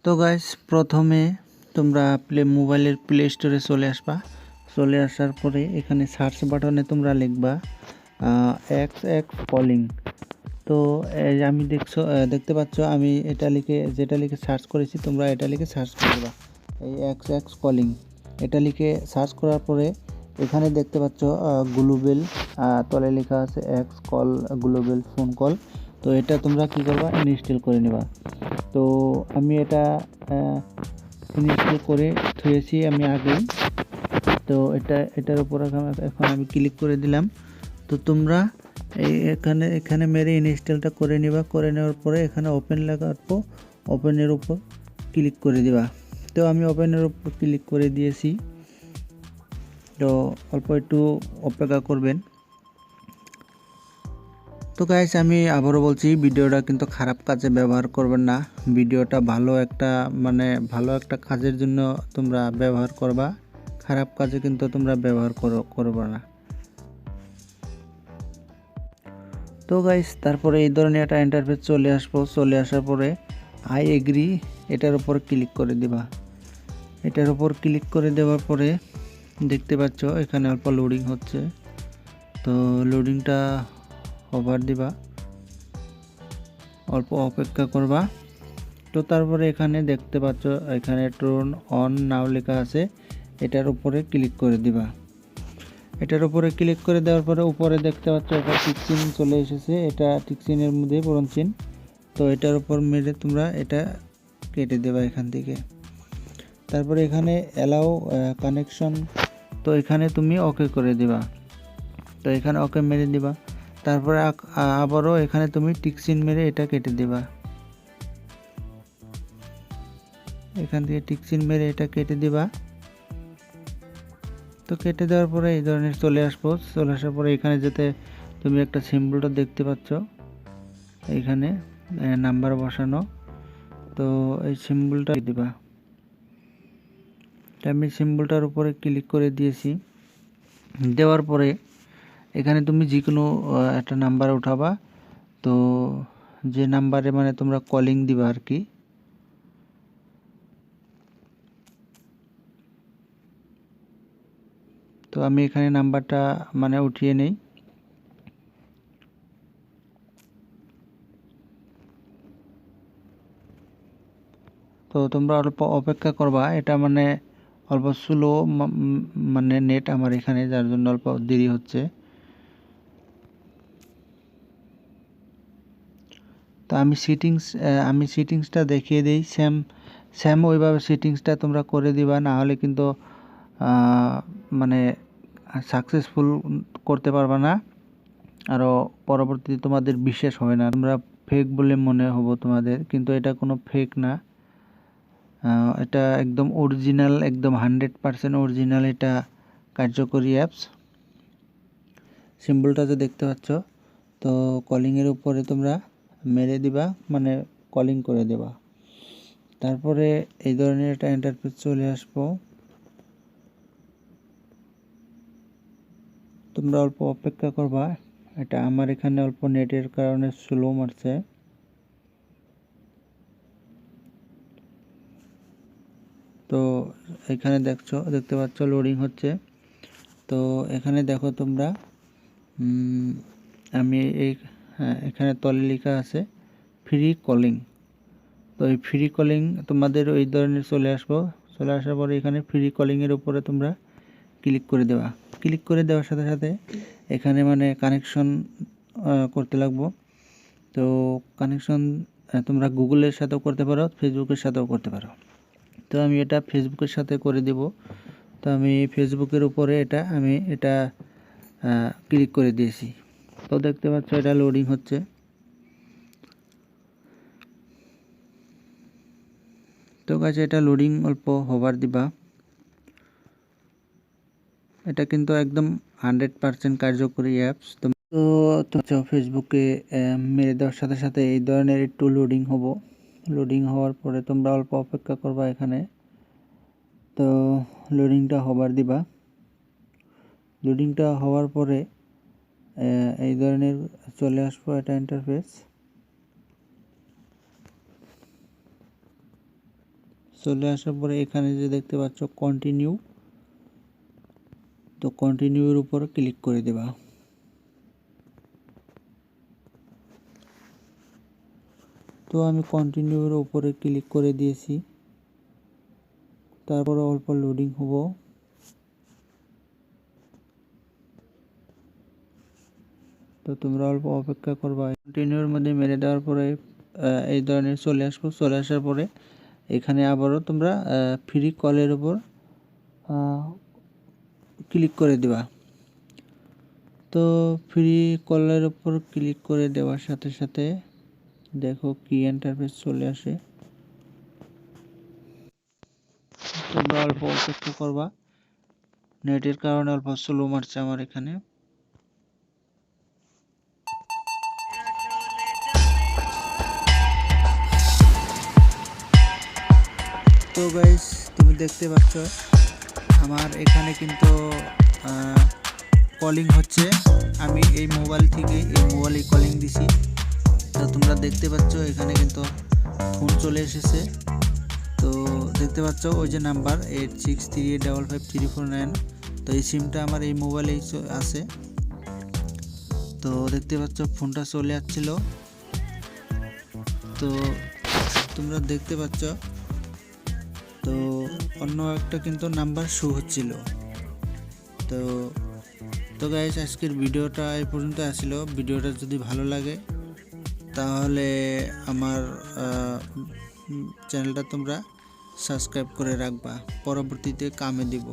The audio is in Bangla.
তো গাইস প্রথমে তোমরা মোবাইলের প্লে স্টোরে চলে আসবা। চলে আসার পরে এখানে সার্চ বাটনে তোমরা লিখবা এক্স এক্স কলিং। তো আমি দেখতে পাচ্ছ আমি যেটা লিখে সার্চ করেছি, তোমরা এটা লিখে সার্চ করবা এই এক্স এক্স কলিং। এটা লিখে সার্চ করার পরে এখানে দেখতে পাচ্ছ গ্লোবাল, তলে লেখা আছে x call global phone call. তো এটা তোমরা কি করবা, ইনস্টল করে নেবা। তো আমি এটা ইনস্টল করে থুয়েছি আমি আগেই। তো এটার উপর এখন আমি ক্লিক করে দিলাম। তো তোমরা এখানে মেরে ইনস্টলটা করে নিবা। করে নেওয়ার পরে এখানে ওপেন লাগার পর ওপেনের উপর ক্লিক করে দিবা। তো আমি ওপেনের উপর ক্লিক করে দিয়েছি। তো অল্প একটু অপেক্ষা করবেন। তো গাইস আমি আবারও বলছি, ভিডিওটা কিন্তু খারাপ কাজে ব্যবহার করবেন না। ভিডিওটা ভালো একটা কাজের জন্য তোমরা ব্যবহার করবা, খারাপ কাজে কিন্তু তোমরা ব্যবহার করবে না। তো গাইস তারপরে এই ধরনের একটা ইন্টারফেস চলে আসার পরে আই এগ্রি এটার উপর ক্লিক করে দিবা। এটার উপর ক্লিক করে দেওয়ার পরে দেখতে পাচ্ছ এখানে অল্প লোডিং হচ্ছে। তো লোডিংটা ওভার দিবা, অল্প অপেক্ষা করবা। তো তারপরে এখানে দেখতে পাচ্ছ এখানে টার্ন অন নাও লেখা আছে, এটার উপরে ক্লিক করে দিবা। এটার উপরে ক্লিক করে দেওয়ার পরে উপরে দেখতে পাচ্ছ এটা টিক চিহ্ন চলে এসেছে, এটা টিক চিহ্নের মধ্যে পূরণ চিহ্ন। তো এটার উপর মেরে তোমরা এটা কেটে দেবা এখান থেকে। তারপরে এখানে অ্যালাউ কানেকশন, তো এখানে তুমি ওকে করে দিবা। তো এখানে ওকে মেরে দিবা। তারপরে আবারও এখানে তুমি টিক চিহ্ন মেরে এটা কেটে দিবা। এখান থেকে টিক চিহ্ন মেরে এটা কেটে দিবা। তো কেটে দেওয়ার পরে এই ধরনের চলে আসার পরে এখানে যেতে তুমি একটা সিম্বলটা দেখতে পাচ্ছ, এইখানে নাম্বার বসানো। তো এই সিম্বলটা দিবা। আমি সিম্বলটার উপরে ক্লিক করে দিয়েছি। দেওয়ার পরে এখানে তুমি যে কোনো একটা নাম্বার উঠাবা। তো যে নাম্বারে তোমরা কলিং দিবা আর কি। তো আমি এখানে নাম্বারটা উঠিয়ে নেই। তো তোমরা অল্প অপেক্ষা করবা, এটা অল্প স্লো নেট আমার এখানে, যার জন্য অল্প দেরি হচ্ছে। তো আমি সিটিংসটা দেখিয়ে দিই। সেম ওইভাবে সিটিংসটা তোমরা করে দিবা, না হলে কিন্তু সাকসেসফুল করতে পারবা না। আরও পরবর্তীতে তোমাদের বিশ্বাস হবে না, তোমরা ফেক বলে মনে হবো তোমাদের, কিন্তু এটা কোনো ফেক না। এটা একদম অরিজিনাল, একদম 100% অরিজিনাল এটা কার্যকরী অ্যাপস। সিম্বলটা যে দেখতে পাচ্ছ, তো কলিংয়ের উপরে তোমরা মেরে দিবা, কলিং করে দেবা। তারপরে এই ধরনের একটা ইন্টারফেস চলে আসবো। তোমরা অল্প অপেক্ষা করবা, এটা আমার এখানে অল্প নেটের কারণে স্লো মারছে। তো এখানে দেখতে পাচ্ছ লোডিং হচ্ছে। তো এখানে দেখো তোমরা আমি এখানে তলে লেখা আছে ফ্রি কলিং। তো এই ফ্রি কলিং তোমাদের ওই ধরনের চলে আসার পরে এখানে ফ্রি কলিংয়ের উপরে তোমরা ক্লিক করে দেওয়া। ক্লিক করে দেওয়ার সাথে সাথে এখানে কানেকশন করতে লাগবো। তো কানেকশন তোমরা গুগলের সাথেও করতে পারো, ফেসবুকের সাথেও করতে পারো। তো আমি এটা ফেসবুকের সাথে করে দেব। তো আমি ফেসবুকের উপরে এটা ক্লিক করে দিয়েছি। তো দেখতে পাচ্ছ এটা লোডিং হচ্ছে। তো গাছ এটা লোডিং অল্প হবার দিবা। এটা কিন্তু একদম 100% কার্যকরী অ্যাপস। তো ফেসবুকে মেরে দেওয়ার সাথে সাথে এই ধরনের একটু লোডিং হওয়ার পরে তোমরা অল্প অপেক্ষা করবা এখানে। তো লোডিংটা হবার দিবা। লোডিংটা হওয়ার পরে এই ধরনের চলে আসবো একটা ইন্টারফেস। চলে আসার পরে এখানে যে দেখতে পাচ্ছ কন্টিনিউ, তো কন্টিনিউর উপর ক্লিক করে দেবা। তো আমি কন্টিনিউর উপরে ক্লিক করে দিয়েছি। তারপরে অল্প লোডিং হবো। তো তোমরা অল্প অপেক্ষা করবা। কন্টিনিউর মধ্যে মেরে দেওয়ার পরে এই ধরনের চলে আসবো। চলে আসার পরে এখানে আবারও তোমরা ফ্রি কলের উপর ক্লিক করে দিবা। তো ফ্রি কলের উপর ক্লিক করে দেওয়ার সাথে সাথে দেখো কি ইন্টারফেস চলে আসে। তোমরা অল্প অপেক্ষা করবা, নেটের কারণে অল্প স্লো মারছে আমার এখানে। তো গাইস তুমি দেখতে পাচ্ছ আমার এখানে কিন্তু কলিং হচ্ছে। আমি এই মোবাইল থেকে এই মোবাইলে কলিং দিছি। তো তোমরা দেখতে পাচ্ছ এখানে কিন্তু ফোন চলে এসেছে। তো দেখতে পাচ্ছ ওই যে নাম্বার 8638555349, তো এই সিমটা আমার এই মোবাইলেই আছে। তো দেখতে পাচ্ছ ফোনটা চলে আসছিল। তো তোমরা দেখতে পাচ্ছ তো অন্য একটা কিন্তু নাম্বার শো হচ্ছিল। তো গাইস আজকের ভিডিওটা এই পর্যন্ত আসছিল। ভিডিওটা যদি ভালো লাগে তাহলে আমার চ্যানেলটা তোমরা সাবস্ক্রাইব করে রাখবা, পরবর্তীতে কামে দিব।